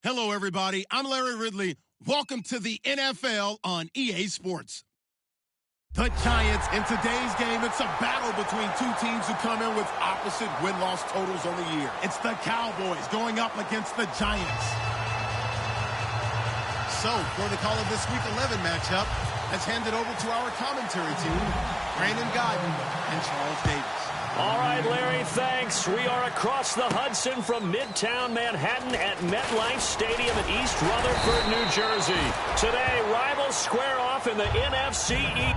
Hello, everybody. I'm Larry Ridley. Welcome to the NFL on EA Sports. The Giants, in today's game, it's a battle between two teams who come in with opposite win-loss totals on the year. It's the Cowboys going up against the Giants. So, for the call of this Week 11 matchup, let's hand it over to our commentary team, Brandon Godden and Charles Davis. All right, Larry, thanks. We are across the Hudson from Midtown Manhattan at MetLife Stadium in East Rutherford, New Jersey. Today, rivals square off in the NFC East.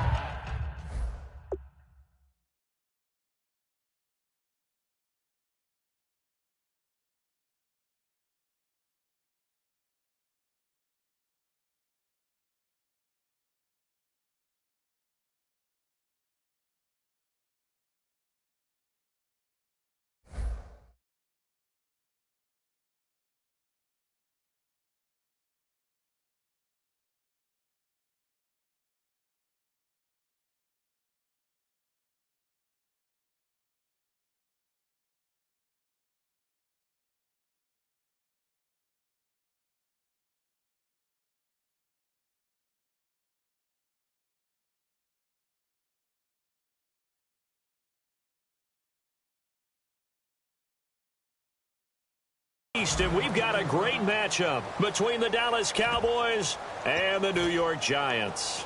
And we've got a great matchup between the Dallas Cowboys and the New York Giants.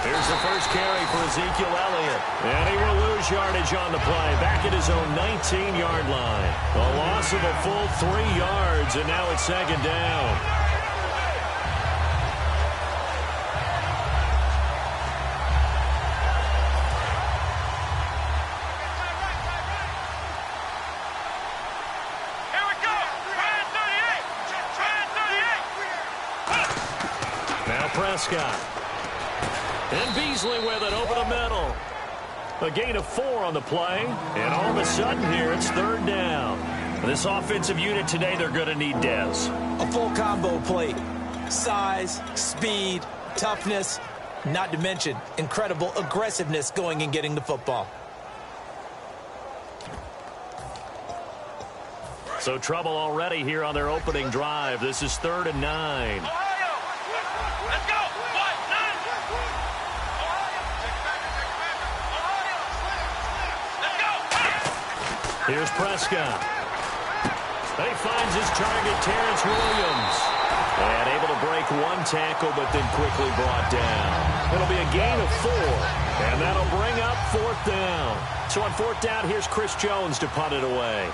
Here's the first carry for Ezekiel Elliott. And he will lose yardage on the play. Back at his own 19-yard line. A loss of a full 3 yards, and now it's second down. Here we go. Ryan 38. Now Prescott. And Beasley with it over the middle. A gain of 4 on the play. And all of a sudden here, it's third down. This offensive unit today, they're going to need Dez. A full combo plate. Size, speed, toughness, not to mention incredible aggressiveness going and getting the football. So trouble already here on their opening drive. This is 3rd and 9. Let's go. Here's Prescott. He finds his target, Terrence Williams. And able to break one tackle, but then quickly brought down. It'll be a gain of 4. And that'll bring up 4th down. So on 4th down, here's Chris Jones to punt it away.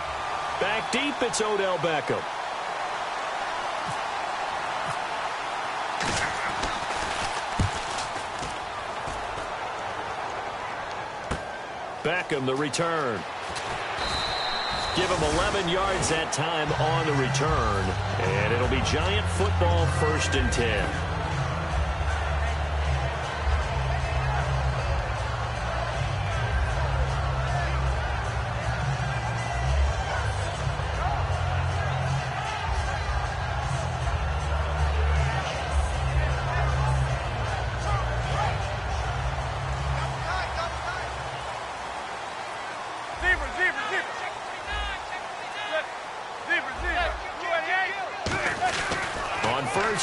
Back deep, it's Odell Beckham. Beckham, the return. Give him 11 yards that time on the return. And it'll be Giant football 1st and 10.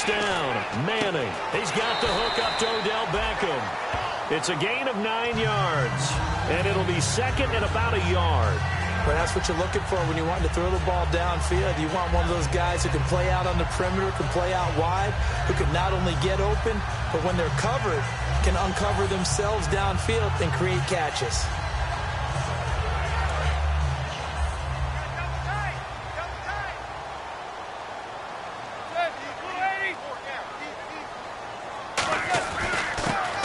Down, Manning. He's got the hook up to Odell Beckham. It's a gain of 9 yards, and it'll be 2nd and about a yard. But that's what you're looking for when you want to throw the ball downfield. You want one of those guys who can play out on the perimeter, can play out wide, who can not only get open, but when they're covered, can uncover themselves downfield and create catches.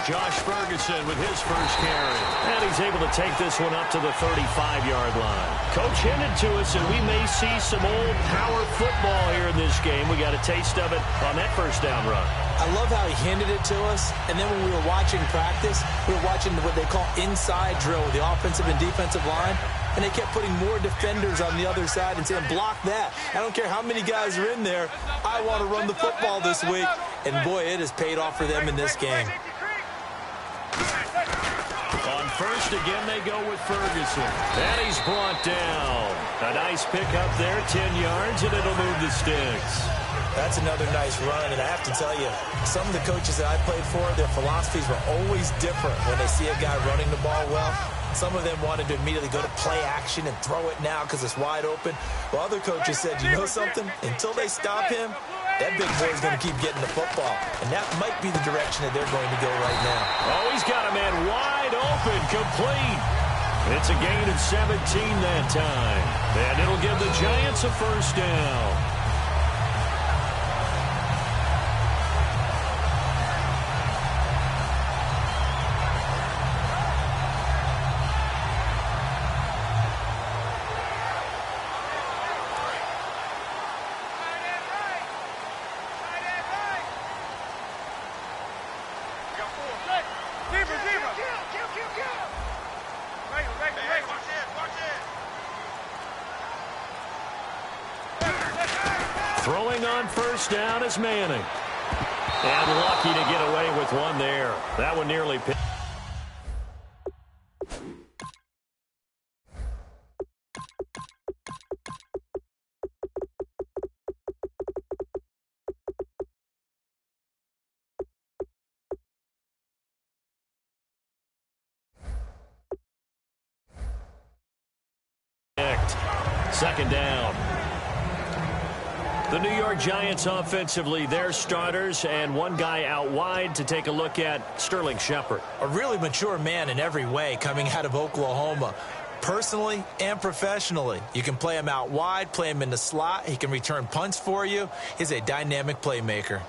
Josh Ferguson with his first carry. And he's able to take this one up to the 35-yard line. Coach hinted to us, and we may see some old power football here in this game. We got a taste of it on that first down run. I love how he hinted it to us, and then when we were watching practice, we were watching what they call inside drill with the offensive and defensive line, and they kept putting more defenders on the other side and saying, block that. I don't care how many guys are in there. I want to run the football this week. And, boy, it has paid off for them in this game. On first, again, they go with Ferguson. And he's brought down. A nice pickup there, 10 yards, and it'll move the sticks. That's another nice run, and I have to tell you, some of the coaches that I played for, their philosophies were always different when they see a guy running the ball well. Some of them wanted to immediately go to play action and throw it now because it's wide open. While other coaches said, you know something? Until they stop him, that big boy's going to keep getting the football. And that might be the direction that they're going to go right now. Oh, he's got a man wide open, complete. It's a gain of 17 that time. And it'll give the Giants a first down. Throwing on first down is Manning. And lucky to get away with one there. That one nearly picked. Second down. The New York Giants offensively, their starters, and one guy out wide to take a look at, Sterling Shepard. A really mature man in every way coming out of Oklahoma. Personally and professionally, you can play him out wide, play him in the slot. He can return punts for you. He's a dynamic playmaker.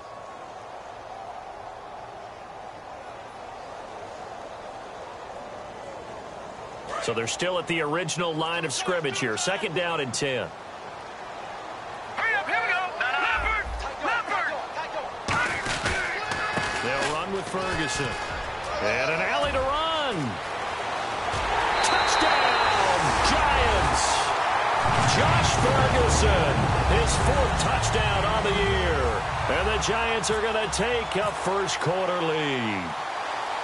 So they're still at the original line of scrimmage here. Second down and 10. They'll run with Ferguson. And an alley to run. Touchdown, Giants. Josh Ferguson, his fourth touchdown on the year. And the Giants are going to take a first quarter lead.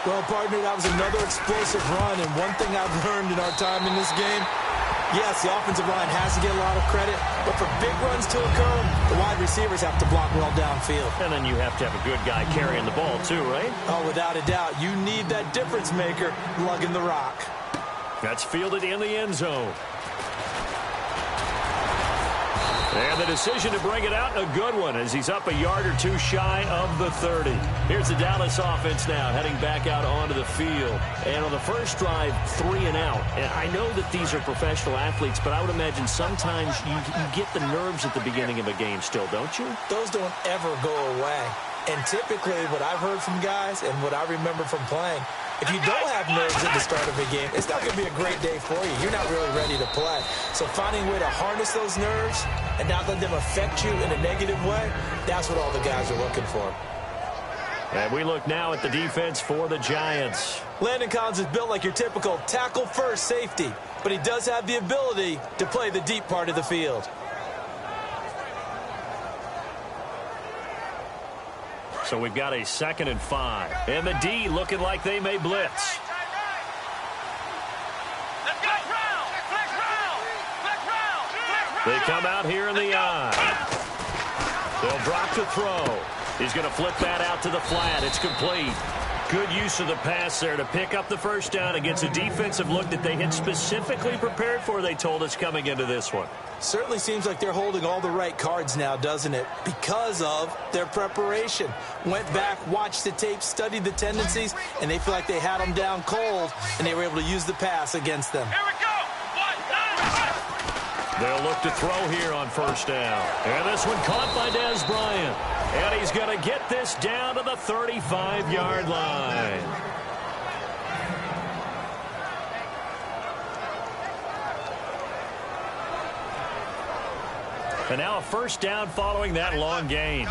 Well, partner, that was another explosive run, and one thing I've learned in our time in this game, yes, the offensive line has to get a lot of credit, but for big runs to occur, the wide receivers have to block well downfield. And then you have to have a good guy carrying the ball too, right? Oh, without a doubt. You need that difference maker lugging the rock. That's fielded in the end zone. And the decision to bring it out, a good one, as he's up a yard or two shy of the 30. Here's the Dallas offense now, heading back out onto the field. And on the first drive, 3 and out. And I know that these are professional athletes, but I would imagine sometimes you get the nerves at the beginning of a game still, don't you? Those don't ever go away. And typically, what I've heard from guys and what I remember from playing, if you don't have nerves at the start of a game, it's not going to be a great day for you. You're not really ready to play. So finding a way to harness those nerves and not let them affect you in a negative way, that's what all the guys are looking for. And we look now at the defense for the Giants. Landon Collins is built like your typical tackle-first safety, but he does have the ability to play the deep part of the field. So we've got a 2nd and 5. And the D looking like they may blitz. They come out here in the eye. They'll drop to throw. He's going to flip that out to the flat. It's complete. Good use of the pass there to pick up the first down against a defensive look that they had specifically prepared for, they told us, coming into this one. Certainly seems like they're holding all the right cards now, doesn't it? Because of their preparation. Went back, watched the tape, studied the tendencies, and they feel like they had them down cold, and they were able to use the pass against them. Here we go. 1, 9, 5. They'll look to throw here on first down. And this one caught by Dez Bryant. And he's going to get this down to the 35-yard line. And now a first down following that long gain.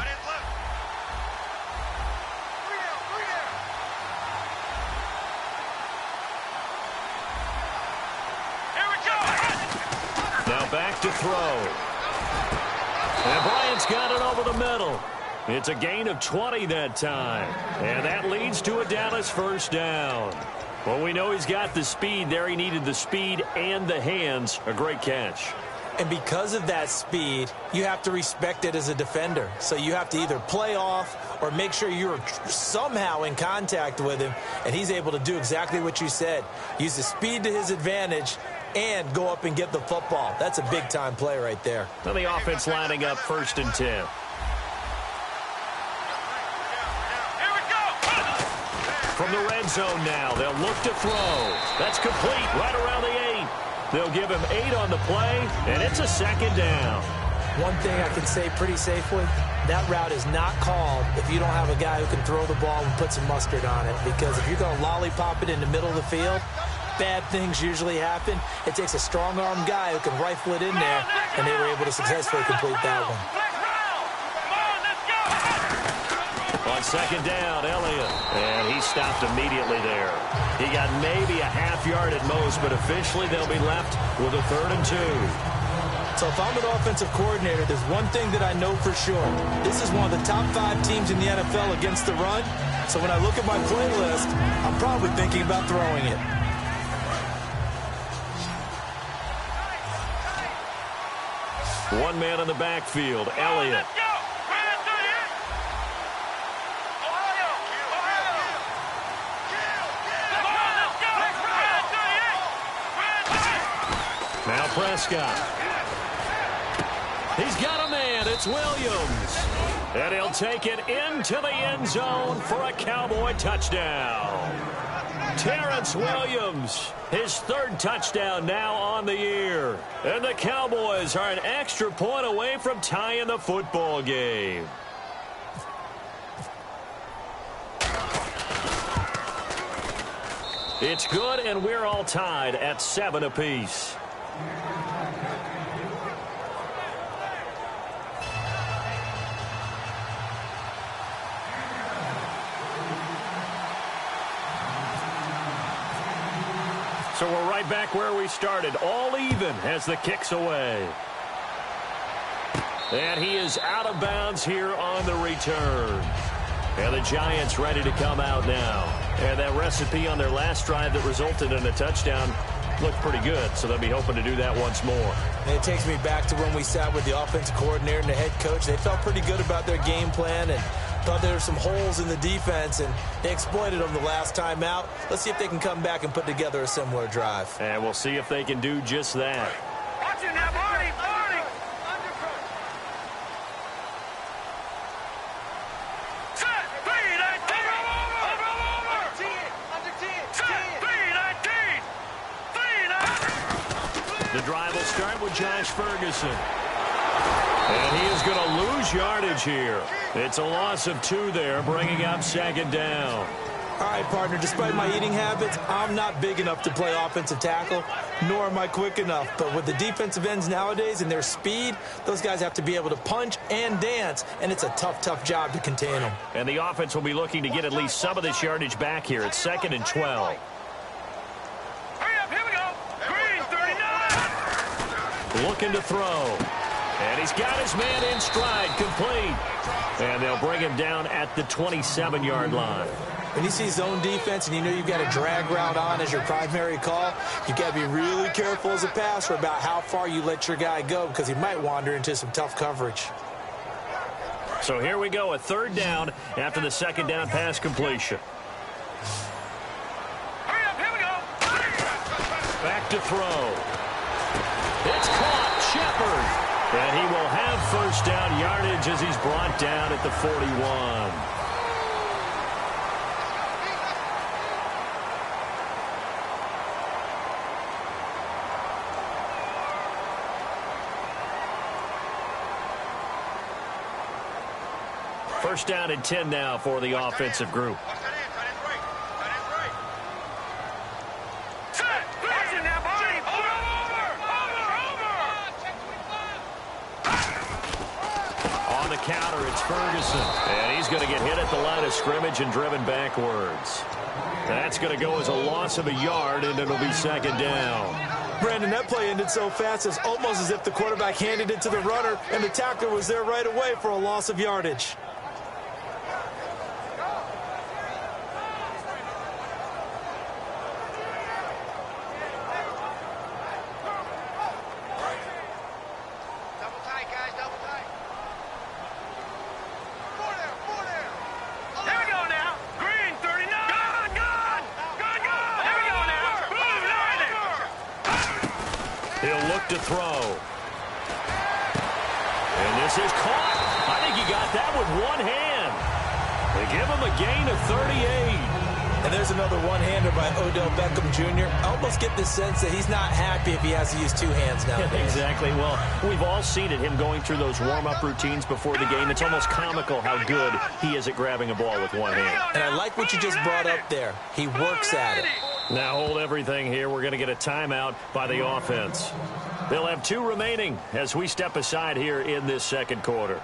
Now back to throw. And Bryant's got it over the middle. It's a gain of 20 that time. And that leads to a Dallas first down. Well, we know he's got the speed there. He needed the speed and the hands. A great catch. And because of that speed, you have to respect it as a defender. So you have to either play off or make sure you're somehow in contact with him. And he's able to do exactly what you said. Use the speed to his advantage and go up and get the football. That's a big-time play right there. Now the offense lining up 1st and 10. From the red zone now, they'll look to throw. That's complete right around the 8. They'll give him 8 on the play, and it's a 2nd down. One thing I can say pretty safely, that route is not called if you don't have a guy who can throw the ball and put some mustard on it. Because if you're going to lollipop it in the middle of the field, bad things usually happen. It takes a strong-armed guy who can rifle it in there, and they were able to successfully complete that one. On 2nd down, Elliott. And he stopped immediately there. He got maybe a half yard at most, but officially they'll be left with a 3rd and 2. So if I'm an offensive coordinator, there's one thing that I know for sure. This is one of the top 5 teams in the NFL against the run. So when I look at my play list, I'm probably thinking about throwing it. One man in the backfield, Elliott. Now Prescott. He's got a man. It's Williams. And he'll take it into the end zone for a Cowboy touchdown. Terrence Williams, his 3rd touchdown now on the year. And the Cowboys are an extra point away from tying the football game. It's good, and we're all tied at 7 apiece. So we're right back where we started, all even as the kick's away. And he is out of bounds here on the return. And the Giants ready to come out now. And that recipe on their last drive that resulted in a touchdown looked pretty good, so they'll be hoping to do that once more. And it takes me back to when we sat with the offensive coordinator and the head coach. They felt pretty good about their game plan and thought there were some holes in the defense, and they exploited them the last time out. Let's see if they can come back and put together a similar drive. And we'll see if they can do just that. Watch it now, Barney! Barney! Set! Speed 19! Over! Under 10! Set! Speed 19! Speed 19! The drive will start with Josh Ferguson. And he is going to lose yardage here. It's a loss of 2 there, bringing up 2nd down. All right, partner, despite my eating habits, I'm not big enough to play offensive tackle, nor am I quick enough. But with the defensive ends nowadays and their speed, those guys have to be able to punch and dance, and it's a tough, tough job to contain them. And the offense will be looking to get at least some of this yardage back here. It's 2nd and 12. Hurry up, here we go! Green, 39! Looking to throw. And he's got his man in stride, complete. And they'll bring him down at the 27-yard line. When you see zone defense and you know you've got a drag route on as your primary call, you've got to be really careful as a passer about how far you let your guy go because he might wander into some tough coverage. So here we go, a 3rd down after the 2nd down pass completion. Hurry up, here we go! Back to throw. It's caught, Shepard. And he will have 1st down yardage as he's brought down at the 41. First down and 10 now for the offensive group. On the counter, it's Ferguson. And he's going to get hit at the line of scrimmage and driven backwards. That's going to go as a loss of a yard, and it'll be second down. Brandon, that play ended so fast, it's almost as if the quarterback handed it to the runner, and the tackler was there right away for a loss of yardage. He'll look to throw. And this is caught. I think he got that with one hand. They give him a gain of 38. And there's another one-hander by Odell Beckham Jr. I almost get the sense that he's not happy if he has to use two hands now. Exactly. Well, we've all seen it, him going through those warm-up routines before the game. It's almost comical how good he is at grabbing a ball with one hand. And I like what you just brought up there. He works at it. Now hold everything here. We're going to get a timeout by the offense. They'll have 2 remaining as we step aside here in this second quarter.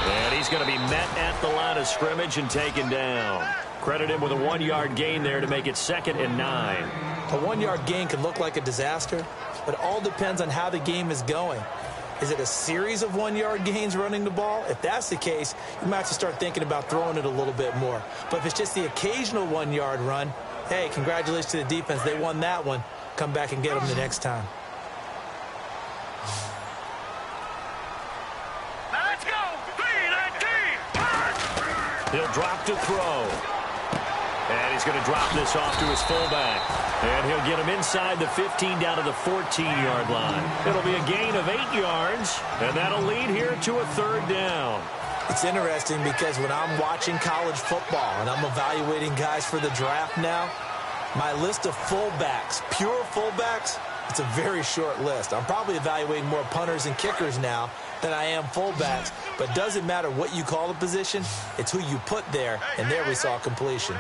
And he's going to be met at the line of scrimmage and taken down. Credit him with a 1-yard gain there to make it 2nd and 9. A 1-yard gain can look like a disaster, but it all depends on how the game is going. Is it a series of 1-yard gains running the ball? If that's the case, you might have to start thinking about throwing it a little bit more. But if it's just the occasional 1-yard run, hey, congratulations to the defense. They won that one. Come back and get them the next time. He'll drop to throw. And he's going to drop this off to his fullback. And he'll get him inside the 15 down to the 14-yard line. It'll be a gain of 8 yards, and that'll lead here to a 3rd down. It's interesting because when I'm watching college football and I'm evaluating guys for the draft now, my list of fullbacks, pure fullbacks, it's a very short list. I'm probably evaluating more punters and kickers now than I am fullbacks, but doesn't matter what you call the position, it's who you put there, and there we saw completion.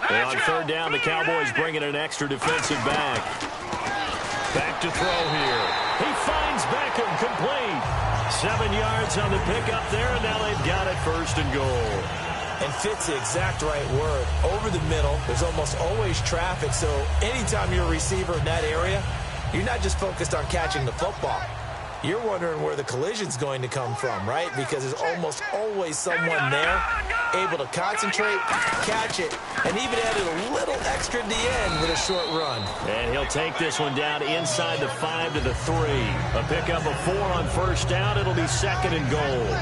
And on 3rd down, the Cowboys bring in an extra defensive back. Back to throw here. He finds Beckham complete. 7 yards on the pickup there, and now they've got it 1st and goal. And fit's the exact right word. Over the middle, there's almost always traffic, so anytime you're a receiver in that area, you're not just focused on catching the football. You're wondering where the collision's going to come from, right? Because there's almost always someone there able to concentrate, catch it, and even added a little extra at the end with a short run. And he'll take this one down inside the 5 to the 3. A pickup of 4 on 1st down. It'll be 2nd and goal.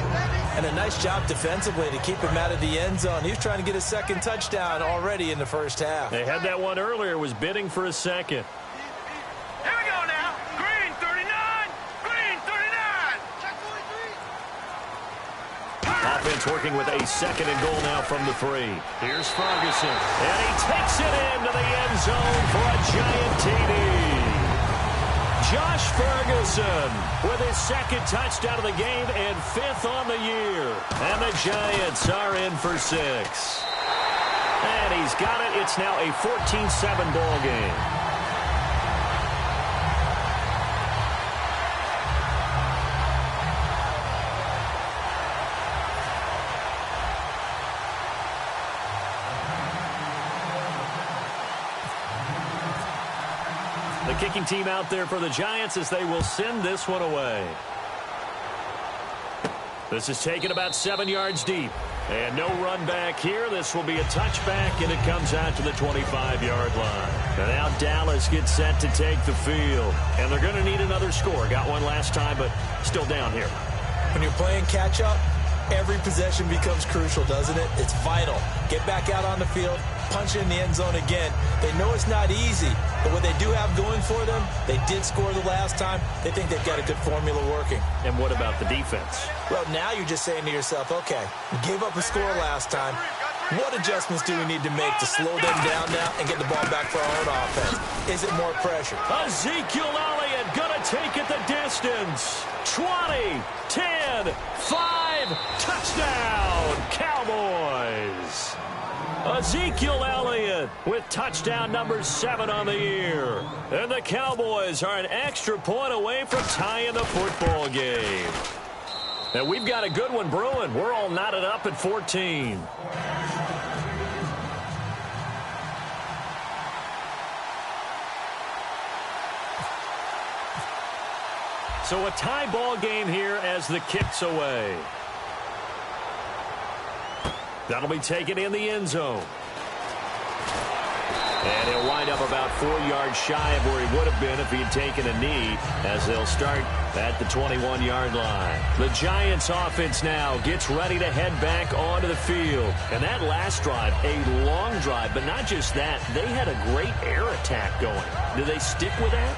And a nice job defensively to keep him out of the end zone. He was trying to get a 2nd touchdown already in the 1st half. They had that one earlier, was bidding for a 2nd. Here we go now. Green 39. Green 39. Offense working with a 2nd and goal now from the 3. Here's Ferguson. And he takes it into the end zone for a giant TD. Josh Ferguson with his 2nd touchdown of the game and 5th on the year. And the Giants are in for 6. And he's got it. It's now a 14-7 ball game. The kicking team out there for the Giants as they will send this one away. This is taken about 7 yards deep. And no run back here. This will be a touchback, and it comes out to the 25-yard line. And now Dallas gets set to take the field. And they're going to need another score. Got one last time, but still down here. When you're playing catch-up, every possession becomes crucial, doesn't it? It's vital. Get back out on the field, punch it in the end zone again. They know it's not easy, but what they do have going for them, they did score the last time. They think they've got a good formula working. And what about the defense? Well, now you're just saying to yourself, okay, we gave up a score last time. What adjustments do we need to make to slow them down now and get the ball back for our own offense? Is it more pressure? Ezekiel Elliott gonna take it the distance. 20, 10, 5, touchdown, Cowboys. Ezekiel Elliott with touchdown number 7 on the year. And the Cowboys are an extra point away from tying the football game. And we've got a good one brewing. We're all knotted up at 14. So a tie ball game here as the kick's away. That'll be taken in the end zone. And he'll wind up about 4 yards shy of where he would have been if he had taken a knee, as they'll start at the 21-yard line. The Giants offense now gets ready to head back onto the field. And that last drive, a long drive, but not just that, they had a great air attack going. Do they stick with that?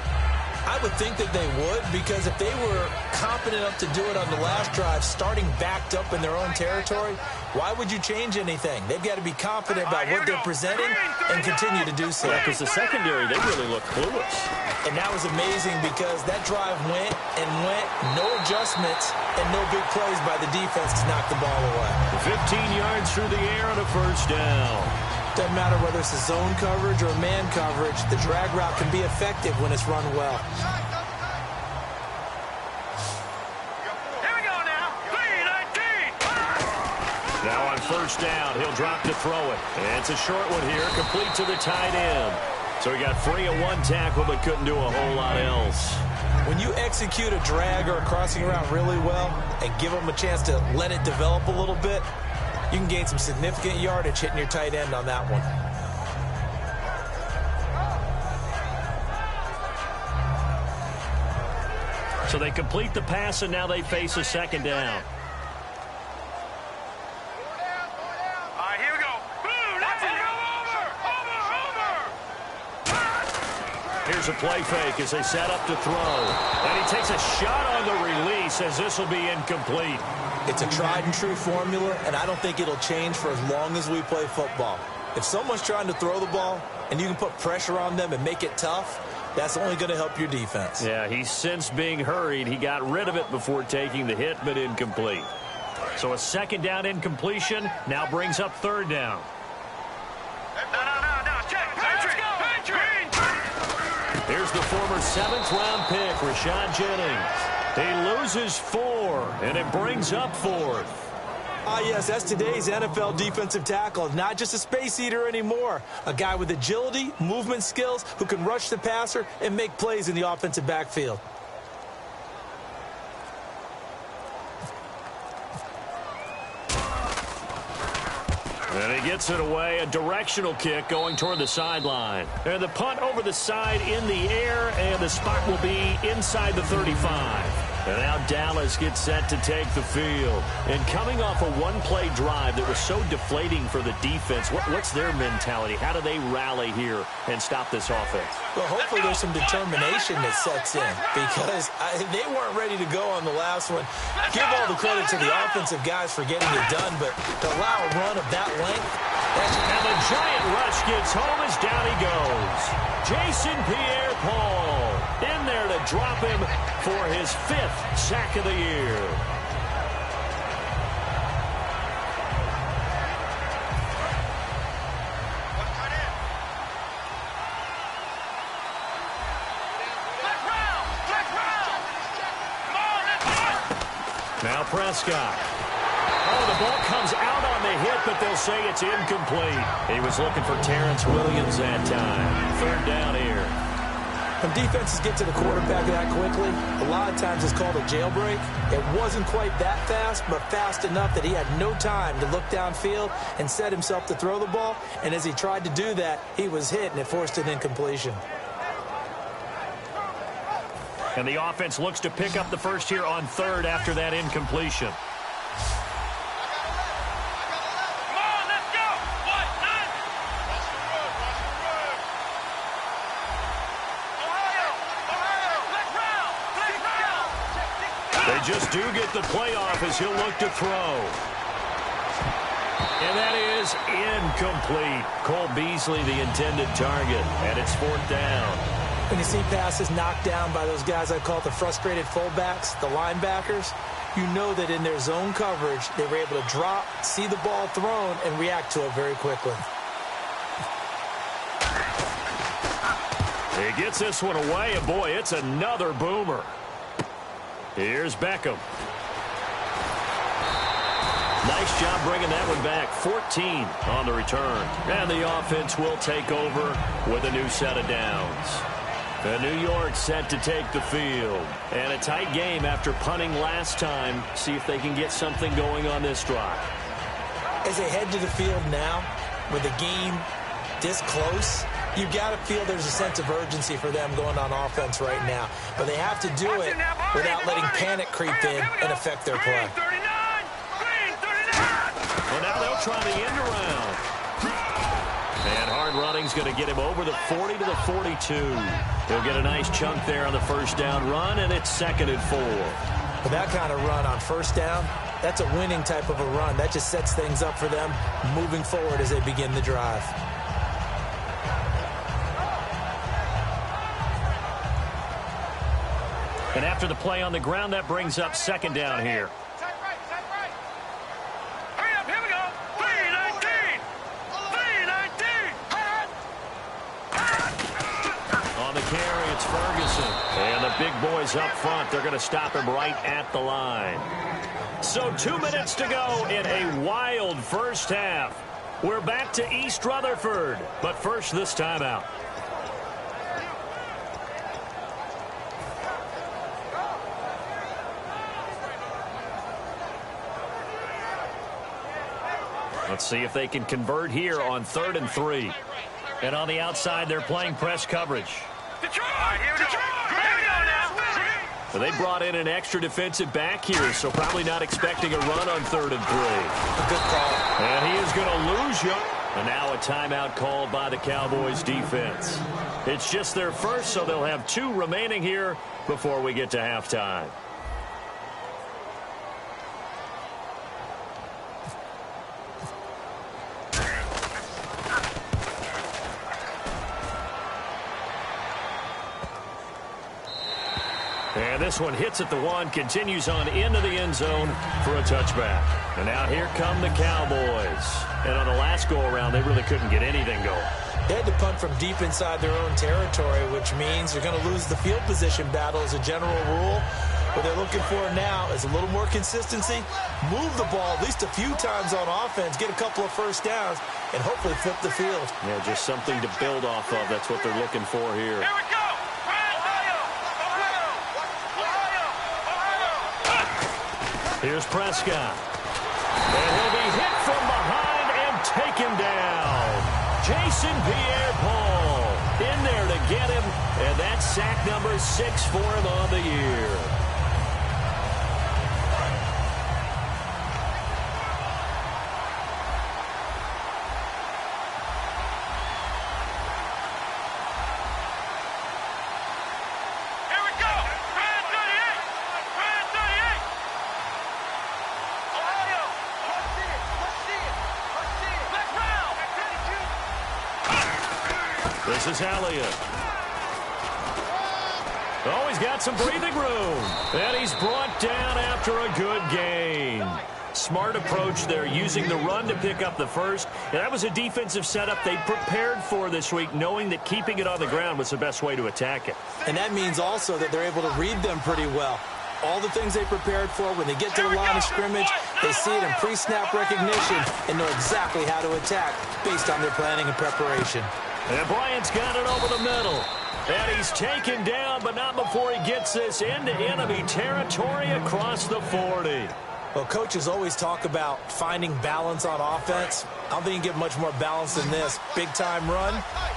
I would think that they would, because if they were competent enough to do it on the last drive, starting backed up in their own territory, why would you change anything? They've got to be confident about what they're presenting and continue to do so. Yeah, because the secondary, they really look clueless. And that was amazing because that drive went and went, no adjustments, and no big plays by the defense to knock the ball away. 15 yards through the air on a first down. Doesn't matter whether it's a zone coverage or man coverage, the drag route can be effective when it's run well. Here we go now. 3-19. Now on first down, he'll drop to throw it. And it's a short one here, complete to the tight end. So he got free of one tackle, but couldn't do a whole lot else. When you execute a drag or a crossing route really well and give them a chance to let it develop a little bit, you can gain some significant yardage hitting your tight end on that one. So they complete the pass, and now they face a second down. All right, here we go. Boom, that's it. Over. Here's a play fake as they set up to throw. And he takes a shot on the release as this will be incomplete. It's a tried-and-true formula, and I don't think it'll change for as long as we play football. If someone's trying to throw the ball and you can put pressure on them and make it tough, that's only going to help your defense. Yeah, he's since being hurried. He got rid of it before taking the hit, but incomplete. So a second down incompletion now brings up third down. No. Check. Patrick. Here's the former 7th-round pick, Rashad Jennings. He loses 4, and it brings up 4th. Ah, yes, that's today's NFL defensive tackle. Not just a space eater anymore. A guy with agility, movement skills, who can rush the passer and make plays in the offensive backfield. And he gets it away, a directional kick going toward the sideline. And the punt over the side in the air, and the spot will be inside the 35. And now Dallas gets set to take the field. And coming off a one-play drive that was so deflating for the defense, what's their mentality? How do they rally here and stop this offense? Well, hopefully there's some determination that sets in, because they weren't ready to go on the last one. Give all the credit to the offensive guys for getting it done, but to allow a run of that length, and the giant rush gets home as down he goes. Jason Pierre-Paul in there to drop him for his 5th sack of the year. Now Prescott. Oh, the ball comes out on the hit, but they'll say it's incomplete. He was looking for Terrence Williams that time. Third down here. When defenses get to the quarterback that quickly, a lot of times it's called a jailbreak. It wasn't quite that fast, but fast enough that he had no time to look downfield and set himself to throw the ball. And as he tried to do that, he was hit, and it forced an incompletion. And the offense looks to pick up the first here on third after that incompletion. just do get the playoff as he'll look to throw. And that is incomplete. Cole Beasley, the intended target, and it's 4th down. When you see passes knocked down by those guys I call the frustrated fullbacks, the linebackers, you know that in their zone coverage, they were able to drop, see the ball thrown, and react to it very quickly. He gets this one away, and boy, it's another boomer. Here's Beckham. Nice job bringing that one back. 14 on the return. And the offense will take over with a new set of downs. The New York set to take the field. And a tight game after punting last time. See if they can get something going on this drive. As they head to the field now, with the game this close, you've got to feel there's a sense of urgency for them going on offense right now. But they have to do it without letting panic creep in and affect their play. Well, now they'll try the end around. And hard running's going to get him over the 40 to the 42. He'll get a nice chunk there on the first down run, and it's 2nd and 4. But that kind of run on first down, that's a winning type of a run. That just sets things up for them moving forward as they begin the drive. And after the play on the ground, that brings up 2nd down here. And the big boys up front, they're going to stop him right at the line. So 2 minutes to go in a wild first half. We're back to East Rutherford, but first this timeout. Let's see if they can convert here on 3rd and 3. And on the outside, they're playing press coverage. Well, they brought in an extra defensive back here, so probably not expecting a run on 3rd and 3. A good call. And he is going to lose you. And now a timeout called by the Cowboys defense. It's just their first, so they'll have 2 remaining here before we get to halftime. And this one hits at the 1, continues on into the end zone for a touchback. And now here come the Cowboys. And on the last go-around, they really couldn't get anything going. They had to punt from deep inside their own territory, which means they're going to lose the field position battle as a general rule. What they're looking for now is a little more consistency, move the ball at least a few times on offense, get a couple of first downs, and hopefully flip the field. Yeah, just something to build off of. That's what they're looking for here. Here we go! Here's Prescott. And he'll be hit from behind and taken down. Jason Pierre-Paul in there to get him. And that's sack number 6 for him on the year. This is Elliott. Oh, he's got some breathing room. And he's brought down after a good gain. Smart approach there, using the run to pick up the first. And that was a defensive setup they prepared for this week, knowing that keeping it on the ground was the best way to attack it. And that means also that they're able to read them pretty well. All the things they prepared for, when they get to the line of scrimmage, they see it in pre-snap recognition and know exactly how to attack based on their planning and preparation. And Bryant's got it over the middle. And he's taken down, but not before he gets this into enemy territory across the 40. Well, coaches always talk about finding balance on offense. I don't think you can get much more balance than this. Big-time run,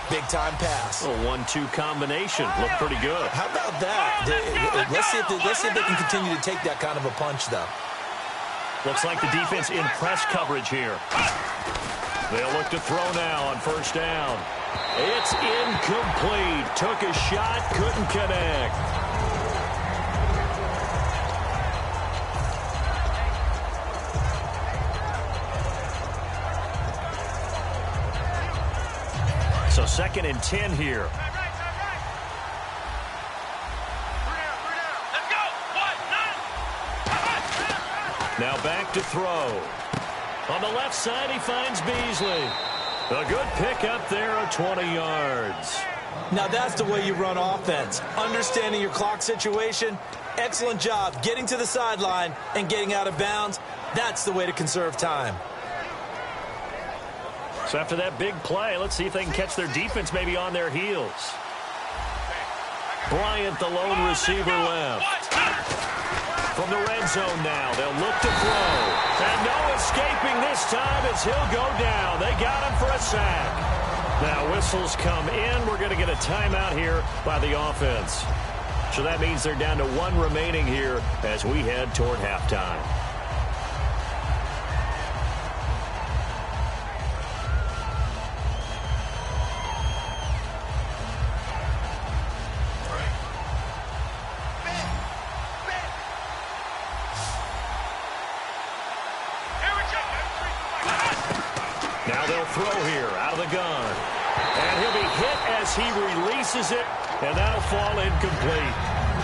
big-time pass. A 1-2 combination. Looked pretty good. How about that? Let's see if they can continue to take that kind of a punch, though. Looks like the defense in press coverage here. They'll look to throw now on first down. It's incomplete. Took a shot, couldn't connect. second and 10 here. Let's go. Now back to throw. On the left side, he finds Beasley. A good pickup there of 20 yards. Now that's the way you run offense. Understanding your clock situation. Excellent job getting to the sideline and getting out of bounds. That's the way to conserve time. So after that big play, let's see if they can catch their defense maybe on their heels. Bryant, the lone receiver left. From the red zone now, they'll look to throw. And no escaping this time as he'll go down. They got him for a sack. Now whistles come in. We're going to get a timeout here by the offense. So that means they're down to one remaining here as we head toward halftime. Now they'll throw here out of the gun. And he'll be hit as he releases it, and that'll fall incomplete.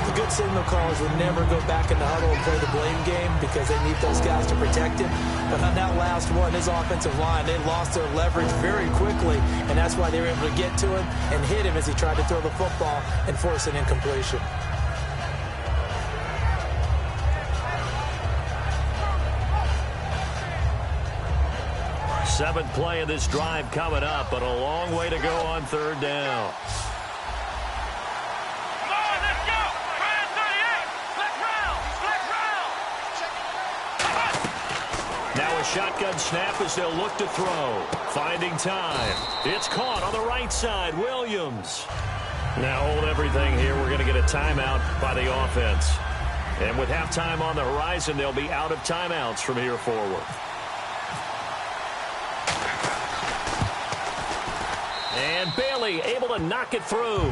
The good signal callers would never go back in the huddle and play the blame game because they need those guys to protect him. But on that last one, his offensive line, they lost their leverage very quickly, and that's why they were able to get to him and hit him as he tried to throw the football and force an incompletion. Seventh play of this drive coming up, but a long way to go on third down. Come on, let's go. 38. Let's round. Now a shotgun snap as they'll look to throw. Finding time. It's caught on the right side. Williams. Now hold everything here. We're going to get a timeout by the offense. And with halftime on the horizon, they'll be out of timeouts from here forward. And Bailey able to knock it through.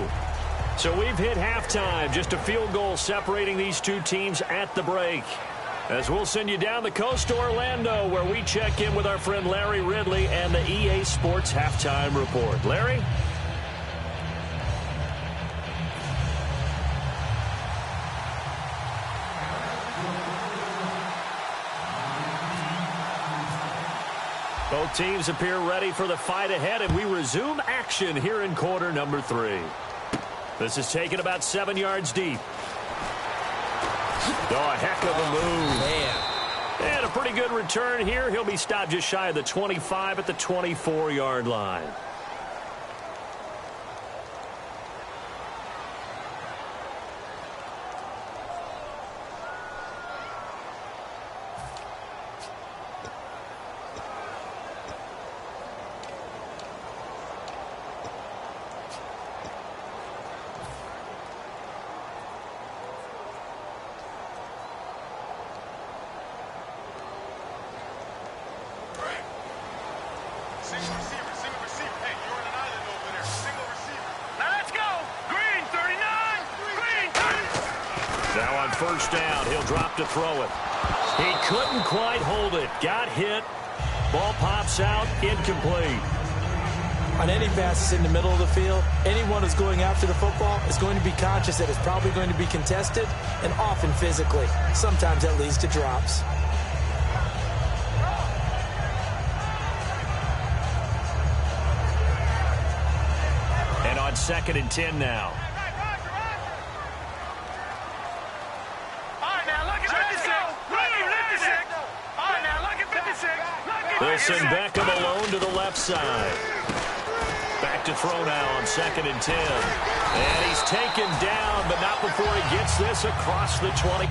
So we've hit halftime. Just a field goal separating these two teams at the break. As we'll send you down the coast to Orlando, where we check in with our friend Larry Ridley and the EA Sports Halftime Report. Larry? Both teams appear ready for the fight ahead, and we resume action here in quarter number 3. This is taken about 7 yards deep. Oh, a heck of a move. Man. And a pretty good return here. He'll be stopped just shy of the 25 at the 24-yard line. First down, he'll drop to throw it. He couldn't quite hold it. Got hit. Ball pops out, incomplete. On any passes in the middle of the field, anyone who's going after the football is going to be conscious that it's probably going to be contested, and often physically. Sometimes that leads to drops. And on 2nd and 10 now. They'll send Beckham alone to the left side. Back to throw now on 2nd and 10. And he's taken down, but not before he gets this across the 20.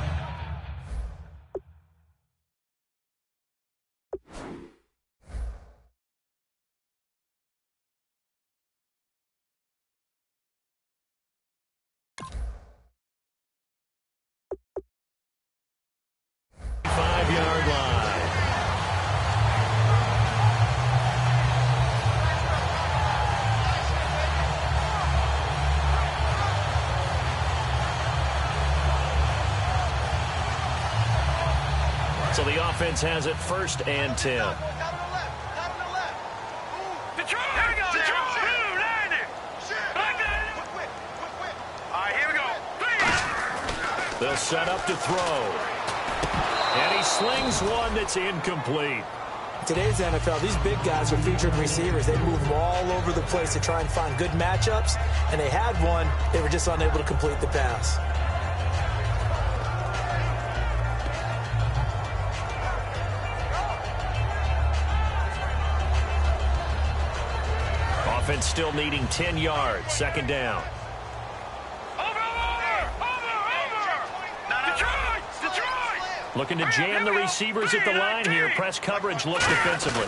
Five-yard line. So the offense has it 1st and 10. They'll set up to throw. And he slings one that's incomplete. Today's NFL, these big guys are featured receivers. They move all over the place to try and find good matchups, and they had one. They were just unable to complete the pass. Offense still needing 10 yards. Second down. Looking to jam the receivers at the line here. Press coverage looks defensively.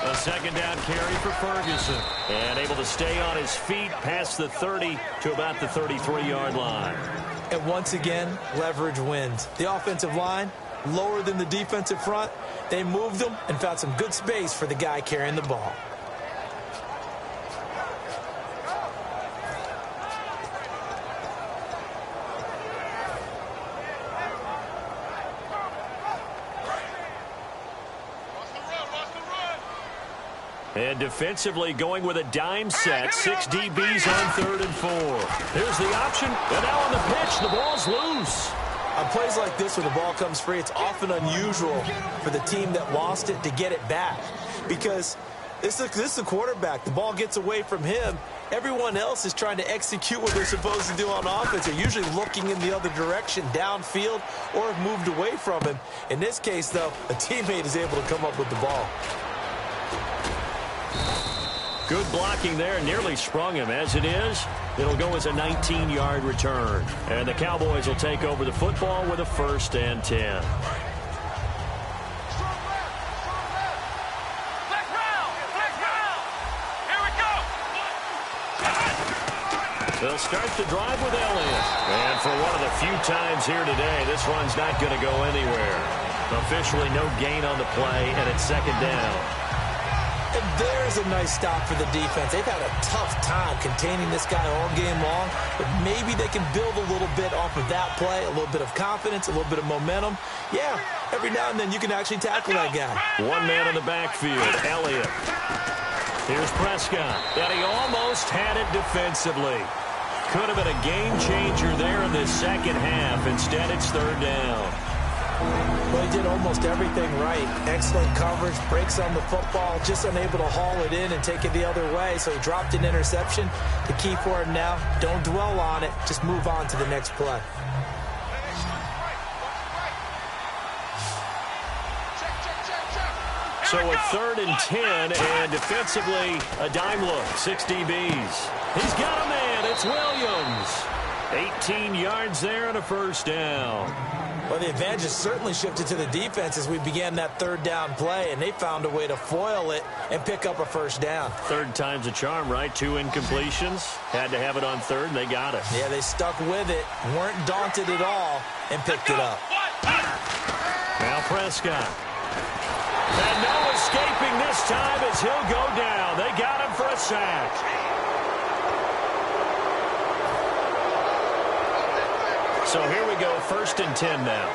A second down carry for Ferguson. And able to stay on his feet past the 30 to about the 33-yard line. And once again, leverage wins. The offensive line, lower than the defensive front. They moved them and found some good space for the guy carrying the ball. And defensively going with a dime set. 6 DBs on 3rd and 4. Here's the option. And now on the pitch, the ball's loose. On plays like this where the ball comes free, it's often unusual for the team that lost it to get it back. Because this is a quarterback. The ball gets away from him. Everyone else is trying to execute what they're supposed to do on offense. They're usually looking in the other direction, downfield, or have moved away from him. In this case, though, a teammate is able to come up with the ball. Good blocking there. Nearly sprung him. As it is, it'll go as a 19-yard return. And the Cowboys will take over the football with a 1st and 10. They'll start the drive with Elliott. And for one of the few times here today, this run's not going to go anywhere. Officially no gain on the play, and it's 2nd down. And there's a nice stop for the defense. They've had a tough time containing this guy all game long, but maybe they can build a little bit off of that play, a little bit of confidence, a little bit of momentum. Yeah, every now and then you can actually tackle that guy. One man in the backfield, Elliott. Here's Prescott, and he almost had it defensively. Could have been a game changer there in this second half. Instead, it's 3rd down. Well, he did almost everything right. Excellent coverage, breaks on the football, just unable to haul it in and take it the other way. So he dropped an interception. The key for him now, don't dwell on it. Just move on to the next play. So a 3rd and 10, and defensively, a dime look. 6 DBs. He's got a man. It's Williams. 18 yards there and a 1st down. Well, the advantage has certainly shifted to the defense as we began that 3rd down play, and they found a way to foil it and pick up a 1st down. 3rd time's a charm, right? 2 incompletions. Had to have it on 3rd, and they got it. Yeah, they stuck with it, weren't daunted at all, and picked it up. Now Prescott. And no escaping this time as he'll go down. They got him for a sack. So here we go, 1st and 10 now.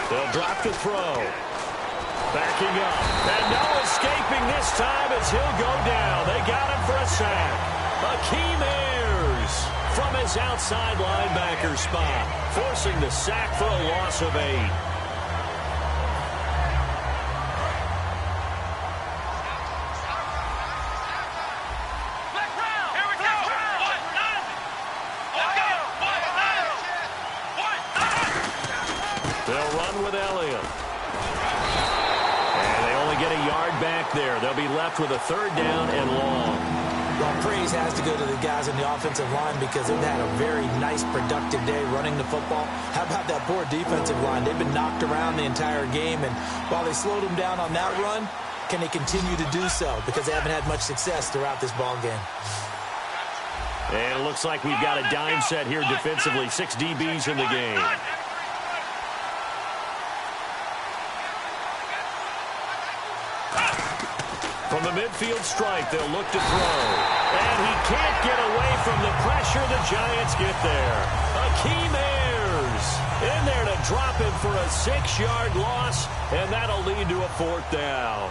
They'll drop the throw. Backing up. And no escaping this time as he'll go down. They got him for a sack. Hakeem Ayers from his outside linebacker spot, forcing the sack for a loss of 8. They'll run with Elliott. And they only get a yard back there. They'll be left with a 3rd down and long. Well, praise has to go to the guys on the offensive line because they've had a very nice, productive day running the football. How about that poor defensive line? They've been knocked around the entire game, and while they slowed them down on that run, can they continue to do so? Because they haven't had much success throughout this ball game. And it looks like we've got a dime set here defensively. 6 DBs in the game. From the midfield strike, they'll look to throw. And he can't get away from the pressure, the Giants get there. Akeem Ayers in there to drop him for a 6-yard loss, and that'll lead to a 4th down.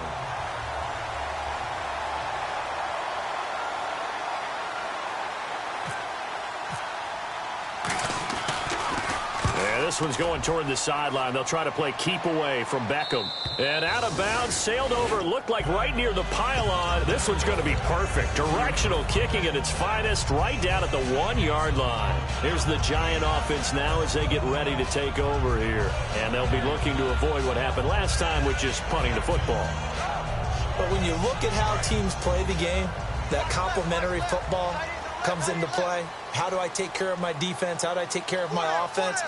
This one's going toward the sideline. They'll try to play keep away from Beckham. And out of bounds, sailed over, looked like right near the pylon. This one's going to be perfect. Directional kicking at its finest, right down at the 1-yard line. Here's the Giant offense now as they get ready to take over here. And they'll be looking to avoid what happened last time, which is punting the football. But when you look at how teams play the game, that complementary football comes into play. How do I take care of my defense? How do I take care of my offense?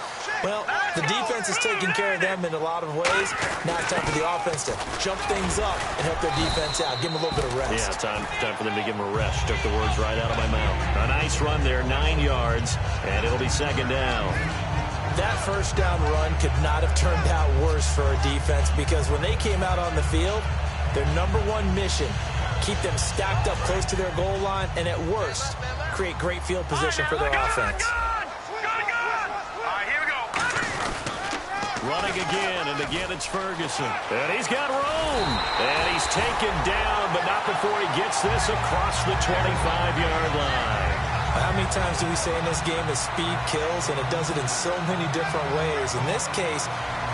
Well, the defense is taking care of them in a lot of ways. Now it's time for the offense to jump things up and help their defense out. Give them a little bit of rest. Yeah, time for them to give them a rest. Took the words right out of my mouth. A nice run there, 9 yards, and it'll be 2nd down. That 1st down run could not have turned out worse for a defense because when they came out on the field, their #1 mission, keep them stacked up close to their goal line, and at worst, create great field position for their offense. Running again, and again it's Ferguson. And he's got room. And he's taken down, but not before he gets this across the 25-yard line. How many times do we say in this game that speed kills, and it does it in so many different ways? In this case,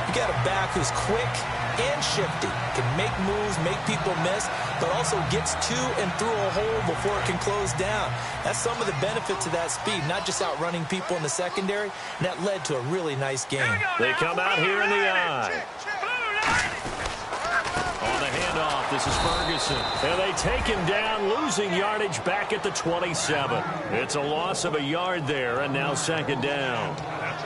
you got a back who's quick and shifty, can make moves, make people miss, but also gets to and through a hole before it can close down. That's some of the benefits of that speed, not just outrunning people in the secondary, and that led to a really nice game. They come out here in the eye. On the handoff, this is Ferguson. And they take him down, losing yardage back at the 27. It's a loss of a yard there, and now 2nd down.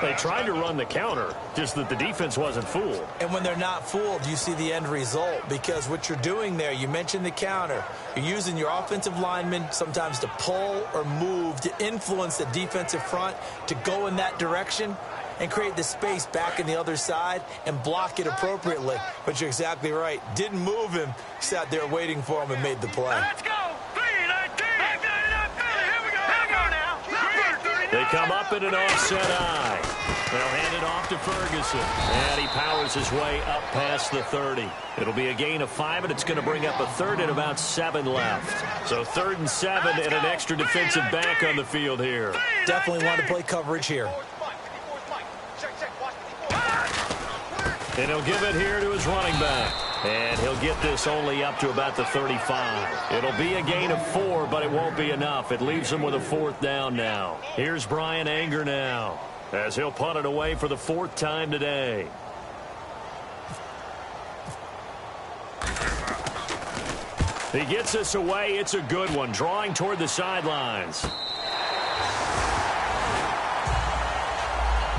They tried to run the counter, just that the defense wasn't fooled. And when they're not fooled, you see the end result, because what you're doing there, you mentioned the counter. You're using your offensive linemen sometimes to pull or move, to influence the defensive front, to go in that direction and create the space back in the other side and block it appropriately. But you're exactly right. Didn't move him, sat there waiting for him and made the play. Let's go. 3-19. Here we go now. They come up in an offset eye. They'll hand it off to Ferguson. And he powers his way up past the 30. It'll be a gain of 5, and it's going to bring up a 3rd and about 7 left. So 3rd and 7 and an extra defensive back on the field here. Definitely want to play coverage here. And he'll give it here to his running back. And he'll get this only up to about the 35. It'll be a gain of 4, but it won't be enough. It leaves him with a 4th down now. Here's Brian Anger now, as he'll punt it away for the 4th time today. He gets this away. It's a good one, drawing toward the sidelines.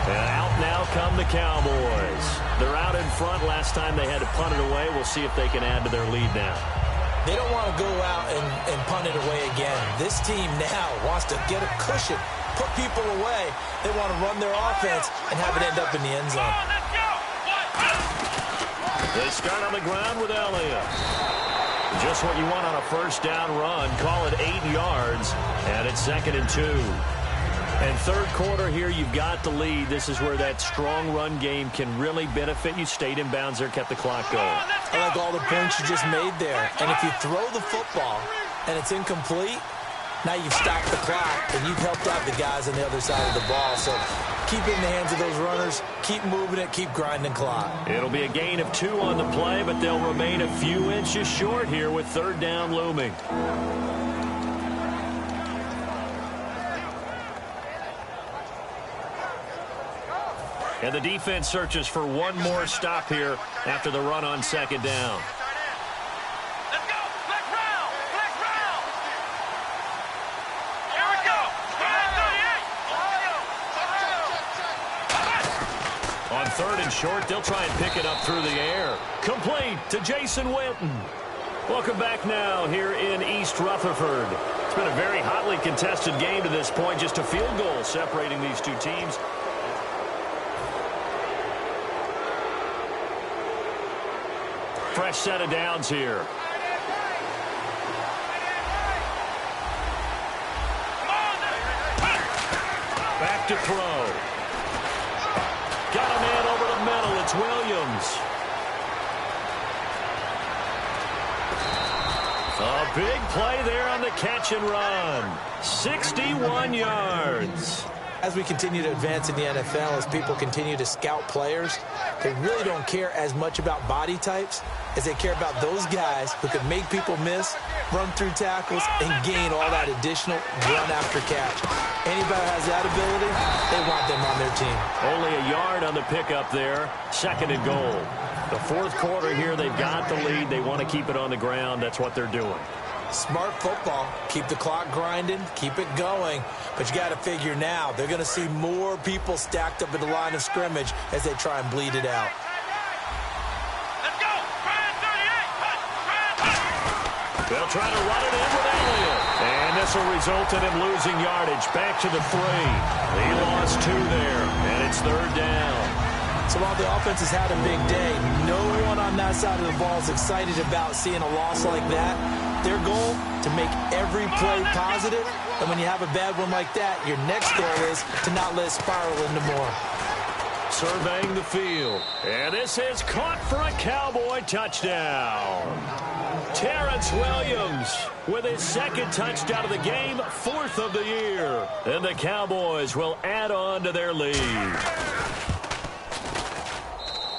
And out now come the Cowboys. They're out in front. Last time they had to punt it away. We'll see if they can add to their lead now. They don't want to go out and punt it away again. This team now wants to get a cushion, put people away. They want to run their offense and have it end up in the end zone. They start on the ground with Elliott. Just what you want on a 1st down run. Call it 8 yards, and it's 2nd and 2. And 3rd quarter here, you've got the lead. This is where that strong run game can really benefit you. Stayed in bounds there, kept the clock going. I like all the points you just made there. And if you throw the football and it's incomplete, now you've stopped the clock and you've helped out the guys on the other side of the ball. So keep it in the hands of those runners. Keep moving it. Keep grinding clock. It'll be a gain of 2 on the play, but they'll remain a few inches short here with 3rd down looming. And the defense searches for one more stop here after the run on 2nd down. Let's go. Flex round. Flex round. Here we go. 38. On 3rd and short, they'll try and pick it up through the air. Complete to Jason Witten. Welcome back now here in East Rutherford. It's been a very hotly contested game to this point. Just a field goal separating these two teams. Fresh set of downs here. to throw. Got a man over the middle. It's Williams. A big play there on the catch and run. 61 yards. As we continue to advance in the NFL, as people continue to scout players, they really don't care as much about body types as they care about those guys who can make people miss, run through tackles, and gain all that additional run after catch. Anybody who has that ability, they want them on their team. Only a yard on the pickup there. 2nd and goal. The 4th quarter here, they've got the lead. They want to keep it on the ground. That's what they're doing. Smart football. Keep the clock grinding. Keep it going. But you got to figure now, they're going to see more people stacked up at the line of scrimmage as they try and bleed it out. Let's go! They'll try to run it in with Elliott. And this will result in him losing yardage. Back to the 3. He lost 2 there. And it's 3rd down. So while the offense has had a big day, no one on that side of the ball is excited about seeing a loss like that. Their goal, to make every play positive. And when you have a bad one like that, your next goal is to not let it spiral into more. Surveying the field. And this is caught for a Cowboy touchdown. Terrence Williams with his 2nd touchdown of the game, 4th of the year. And the Cowboys will add on to their lead.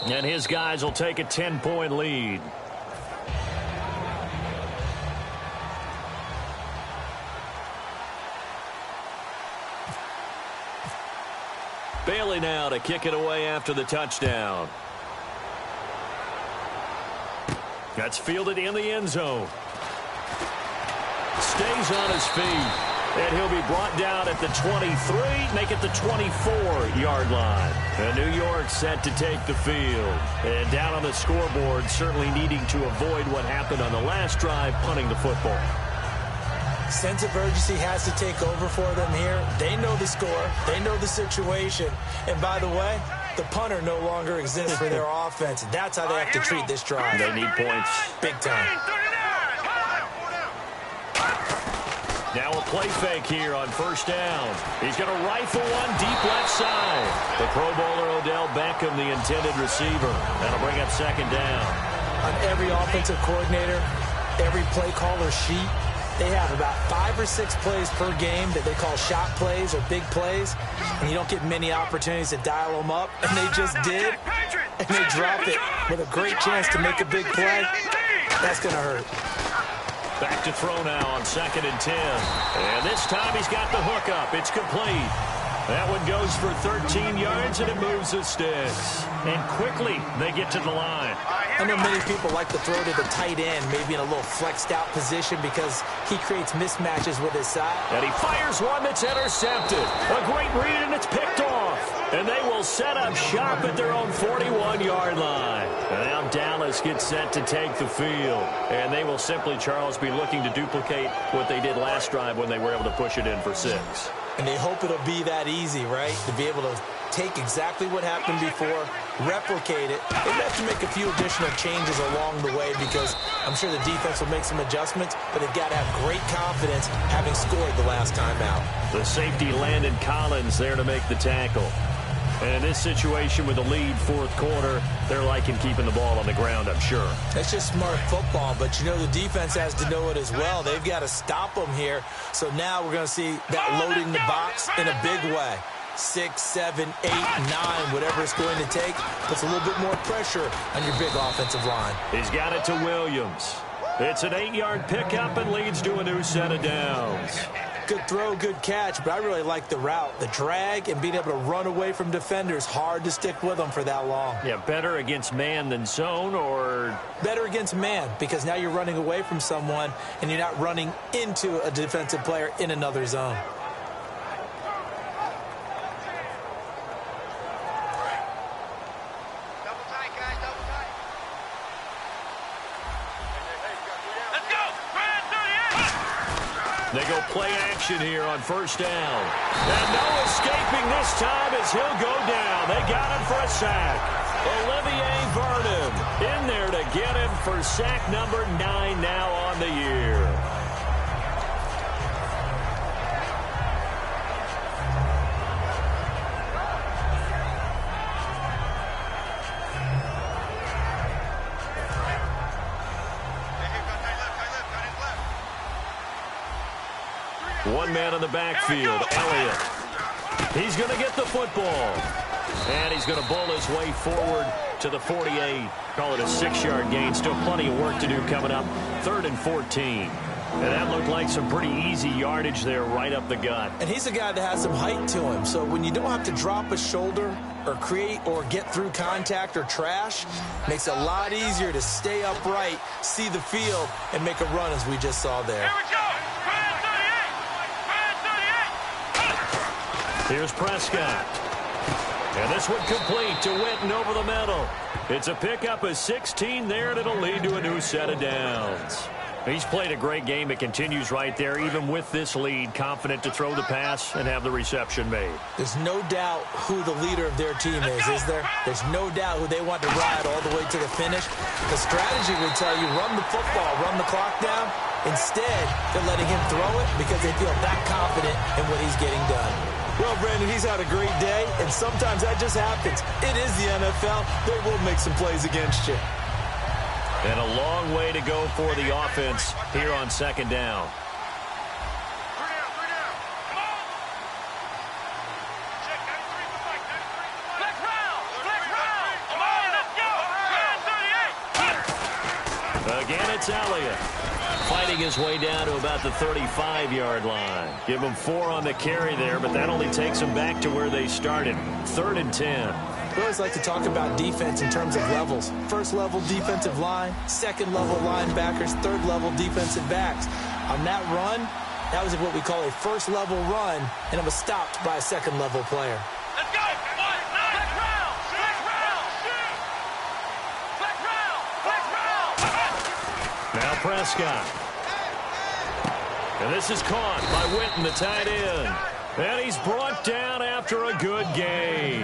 And his guys will take a 10-point lead. Bailey now to kick it away after the touchdown. That's fielded in the end zone. Stays on his feet. And he'll be brought down at the 23, make it the 24-yard line. And New York set to take the field. And down on the scoreboard, certainly needing to avoid what happened on the last drive, punting the football. Sense of urgency has to take over for them here. They know the score. They know the situation. And by the way, the punter no longer exists for their offense. That's how they have to treat this drive. They need points. Big time. Now a play fake here on 1st down. He's going to rifle one deep left side. The Pro Bowler Odell Beckham, the intended receiver. That'll bring up 2nd down. On every offensive coordinator, every play caller sheet, they have about 5 or 6 plays per game that they call shot plays or big plays. And you don't get many opportunities to dial them up. And they just did. And they drop it with a great chance to make a big play. That's going to hurt. Back to throw now on 2nd and 10. And this time he's got the hook up. It's complete. That one goes for 13 yards, and it moves the sticks. And quickly, they get to the line. I know many people like to throw to the tight end, maybe in a little flexed out position because he creates mismatches with his side. And he fires one that's intercepted. A great read, and it's picked off. And they will set up shop at their own 41-yard line. And now Dallas gets set to take the field. And they will simply, Charles, be looking to duplicate what they did last drive when they were able to push it in for 6. And they hope it'll be that easy, right? To be able to take exactly what happened before, replicate it. They have to make a few additional changes along the way because I'm sure the defense will make some adjustments, but they've got to have great confidence having scored the last time out. The safety Landon Collins there to make the tackle. And in this situation with the lead 4th quarter, they're liking keeping the ball on the ground, I'm sure. That's just smart football, but you know the defense has to know it as well. They've got to stop them here. So now we're going to see that loading the box in a big way. 6, 7, 8, 9, whatever it's going to take, puts a little bit more pressure on your big offensive line. He's got it to Williams. It's an 8-yard pickup and leads to a new set of downs. Good throw, good catch, but I really like the route. The drag and being able to run away from defenders, hard to stick with them for that long. Yeah, better against man than zone, or? Better against man, because now you're running away from someone and you're not running into a defensive player in another zone. They go play action here on 1st down. And no escaping this time as he'll go down. They got him for a sack. Olivier Vernon in there to get him for sack number 9 now on the year. One man in the backfield, Elliott. He's going to get the football. And he's going to bowl his way forward to the 48. Call it a 6-yard gain. Still plenty of work to do coming up. 3rd and 14. And that looked like some pretty easy yardage there right up the gut. And he's a guy that has some height to him. So when you don't have to drop a shoulder or create or get through contact or trash, makes it a lot easier to stay upright, see the field, and make a run as we just saw there. Here we go. Here's Prescott. And this one complete to Witten over the middle. It's a pickup of 16 there, and it'll lead to a new set of downs. He's played a great game. It continues right there, even with this lead, confident to throw the pass and have the reception made. There's no doubt who the leader of their team is there? There's no doubt who they want to ride all the way to the finish. The strategy would tell you, run the football, run the clock down. Instead, they're letting him throw it because they feel that confident in what he's getting done. Well, Brandon, he's had a great day, and sometimes that just happens. It is the NFL. They will make some plays against you. And a long way to go for the offense here on 2nd down. Again, it's Elliott. Fighting his way down to about the 35-yard line. Give him 4 on the carry there, but that only takes them back to where they started. 3rd and 10. We always like to talk about defense in terms of levels. 1st level defensive line, 2nd level linebackers, 3rd level defensive backs. On that run, that was what we call a 1st level run, and it was stopped by a 2nd level player. Let's go. Now Prescott. And this is caught by Witten, the tight end. And he's brought down after a good gain.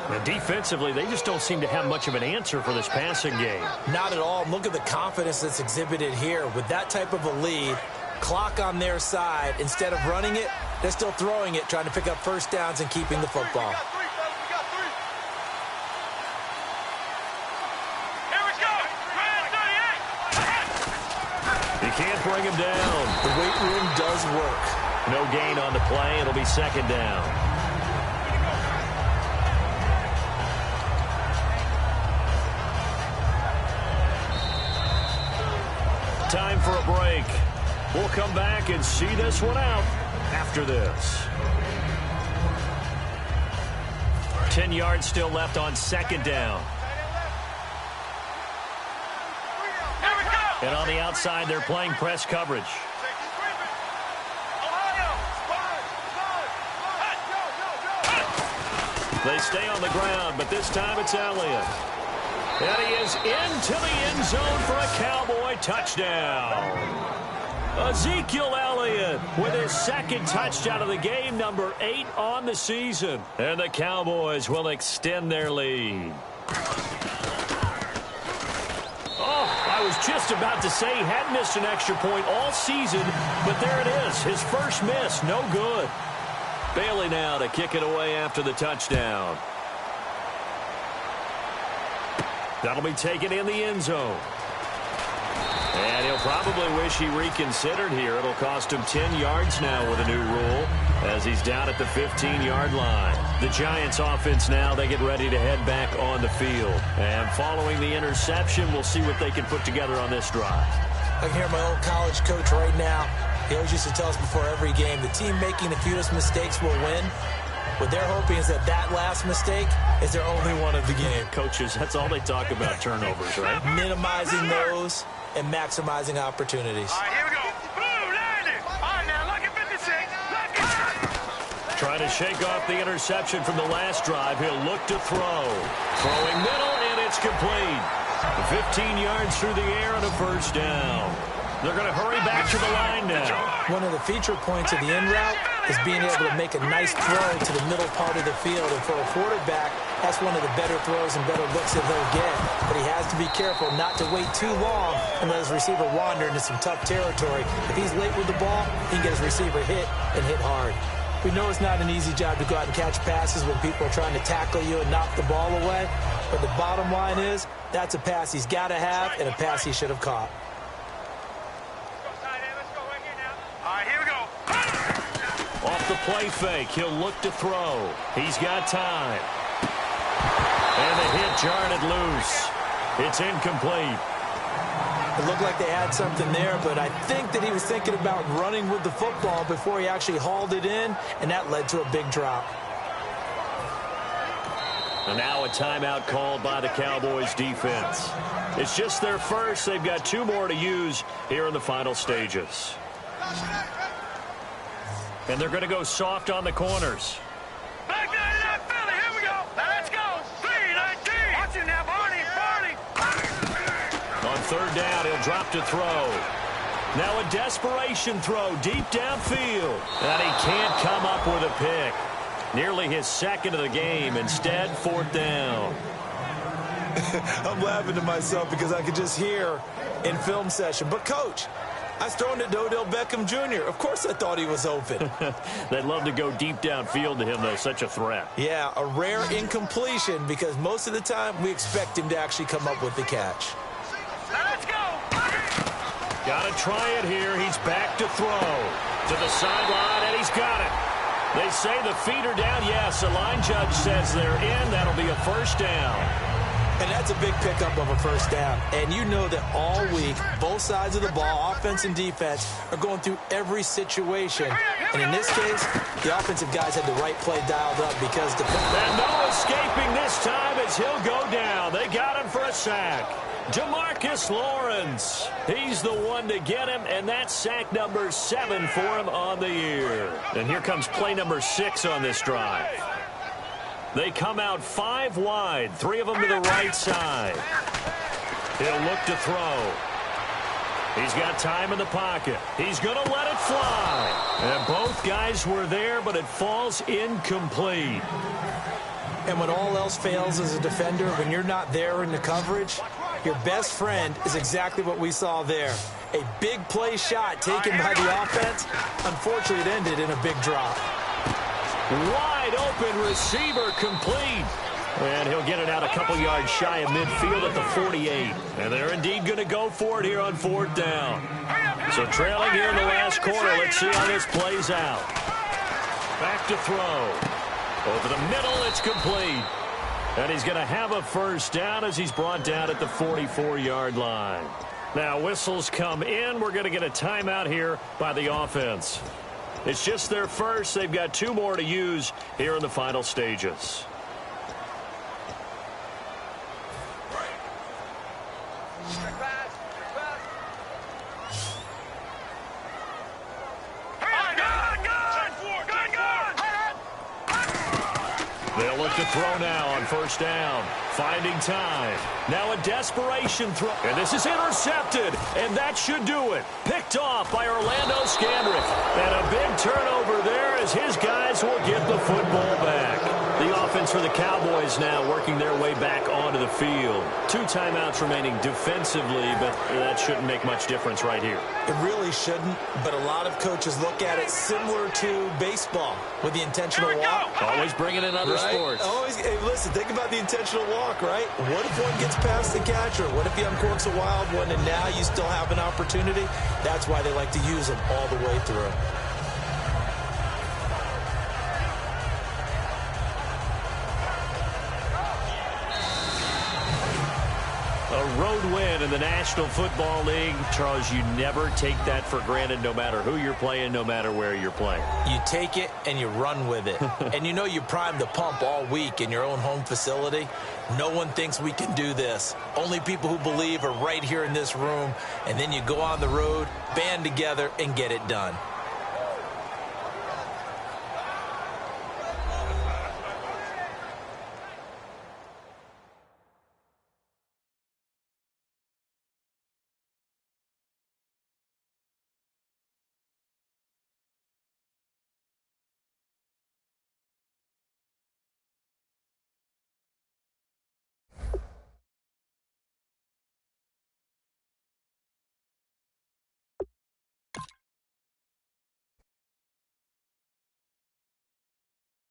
And defensively, they just don't seem to have much of an answer for this passing game. Not at all. Look at the confidence that's exhibited here. With that type of a lead, clock on their side, instead of running it, they're still throwing it, trying to pick up 1st downs and keeping the football. You can't bring him down. The weight room does work. No gain on the play. It'll be 2nd down. Time for a break. We'll come back and see this one out after this. 10 yards still left on 2nd down. And on the outside, they're playing press coverage. They stay on the ground, but this time it's Elliott. And he is into the end zone for a Cowboy touchdown. Ezekiel Elliott with his 2nd touchdown of the game, number 8 on the season. And the Cowboys will extend their lead. I was just about to say he hadn't missed an extra point all season, but there it is. His first miss, no good. Bailey now to kick it away after the touchdown. That'll be taken in the end zone. And he'll probably wish he reconsidered here. It'll cost him 10 yards now with a new rule as he's down at the 15-yard line. The Giants offense now, they get ready to head back on the field. And following the interception, we'll see what they can put together on this drive. I can hear my old college coach right now. He always used to tell us before every game, the team making the fewest mistakes will win. What they're hoping is that last mistake is their only one of the game. Coaches, that's all they talk about, turnovers, right? Minimizing those and maximizing opportunities. All right, here we go. Boom, landed. All right, now, look at 56. Look at Trying to shake off the interception from the last drive. He'll look to throw. Throwing middle, and it's complete. 15 yards through the air and a 1st down. They're going to hurry back to the line now. One of the feature points of the in route is being able to make a nice throw to the middle part of the field. And for a quarterback, that's one of the better throws and better looks that he'll get. But he has to be careful not to wait too long and let his receiver wander into some tough territory. If he's late with the ball, he can get his receiver hit and hit hard. We know it's not an easy job to go out and catch passes when people are trying to tackle you and knock the ball away. But the bottom line is, that's a pass he's got to have and a pass he should have caught. All right, here we go. off the play fake. He'll look to throw. He's got time. And the hit jarred it loose. It's incomplete. It looked like they had something there, but I think that he was thinking about running with the football before he actually hauled it in, and that led to a big drop. And now a timeout called by the Cowboys defense. It's just their first. They've got 2 more to use here in the final stages. And they're going to go soft on the corners. Back 99 Philly, here we go. Now let's go. 3-19. Watch it now, Barney. On third down, he'll drop to throw. Now a desperation throw deep downfield. And he can't come up with a pick. Nearly his second of the game. Instead, 4th down. I'm laughing to myself because I could just hear in film session. But, Coach, I was throwing to Odell Beckham Jr. Of course I thought he was open. They'd love to go deep downfield to him, though. Such a threat. Yeah, a rare incompletion because most of the time we expect him to actually come up with the catch. Now let's go. Got to try it here. He's back to throw. To the sideline, and he's got it. They say the feet are down. Yes, the line judge says they're in. That'll be a first down. And that's a big pickup of a first down. And you know that all week, both sides of the ball, offense and defense, are going through every situation. And in this case, the offensive guys had the right play dialed up because the... And no escaping this time as he'll go down. They got him for a sack. Demarcus Lawrence. He's the one to get him, and that's sack number 7 for him on the year. And here comes play number 6 on this drive. They come out 5 wide, 3 of them to the right side. He'll look to throw. He's got time in the pocket. He's going to let it fly. And both guys were there, but it falls incomplete. And when all else fails as a defender, when you're not there in the coverage, your best friend is exactly what we saw there. A big play shot taken by the offense. Unfortunately, it ended in a big drop. Wide open receiver complete. And he'll get it out a couple yards shy of midfield at the 48. And they're indeed going to go for it here on 4th down. So trailing here in the last quarter. Let's see how this plays out. Back to throw. Over the middle, it's complete. And he's going to have a first down as he's brought down at the 44-yard line. Now, whistles come in. We're going to get a timeout here by the offense. It's just their first. They've got 2 more to use here in the final stages. They'll look to throw now on first down. Finding time. Now a desperation throw. And this is intercepted. And that should do it. Picked off by Orlando Scandrick. And a big turnover there as his guys will get the football back. The offense for the Cowboys now working their way back onto the field. 2 timeouts remaining defensively, but that shouldn't make much difference right here. It really shouldn't, but a lot of coaches look at it similar to baseball with the intentional walk. Always bringing in other sports. Always, hey, listen, think about the intentional walk, right? What if one gets past the catcher? What if he uncorks a wild one and now you still have an opportunity? That's why they like to use them all the way through. A road win in the National Football League. Charles, you never take that for granted no matter who you're playing, no matter where you're playing. You take it and you run with it. And you know you primed the pump all week in your own home facility. No one thinks we can do this. Only people who believe are right here in this room. And then you go on the road, band together, and get it done.